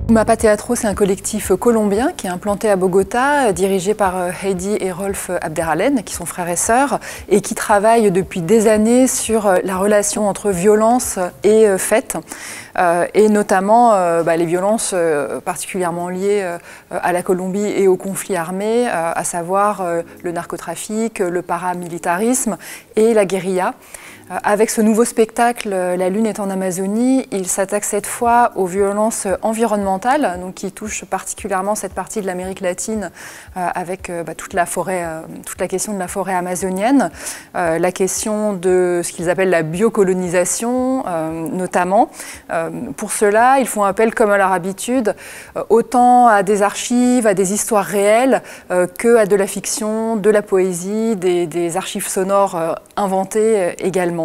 Mapa Teatro, c'est un collectif colombien qui est implanté à Bogota, dirigé par Heidi et Rolf Abderrahmane, qui sont frères et sœurs, et qui travaillent depuis des années sur la relation entre violence et fête, et notamment les violences particulièrement liées à la Colombie et aux conflits armés, à savoir le narcotrafic, le paramilitarisme et la guérilla. Avec ce nouveau spectacle, La Lune est en Amazonie, il s'attaque cette fois aux violences environnementales, donc qui touchent particulièrement cette partie de l'Amérique latine avec toute la forêt, toute la question de la forêt amazonienne, la question de ce qu'ils appellent la biocolonisation notamment. Pour cela, ils font appel, comme à leur habitude, autant à des archives, à des histoires réelles, qu'à de la fiction, de la poésie, des archives sonores inventées également.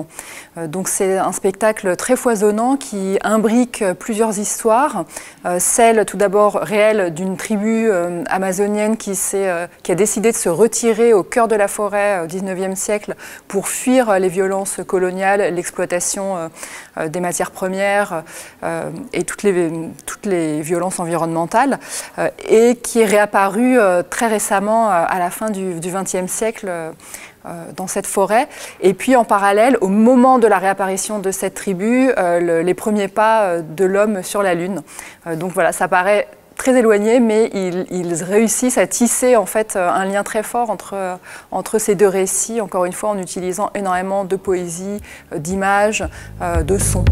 Donc c'est un spectacle très foisonnant qui imbrique plusieurs histoires. Celle tout d'abord réelle d'une tribu amazonienne qui a décidé de se retirer au cœur de la forêt au XIXe siècle pour fuir les violences coloniales, l'exploitation des matières premières et toutes les violences environnementales, et qui est réapparue très récemment à la fin du XXe siècle dans cette forêt. Et puis en parallèle, au moment de la réapparition de cette tribu, les premiers pas de l'homme sur la Lune. Donc voilà, ça paraît très éloigné, mais ils réussissent à tisser en fait un lien très fort entre ces deux récits, encore une fois en utilisant énormément de poésie, d'images, de sons.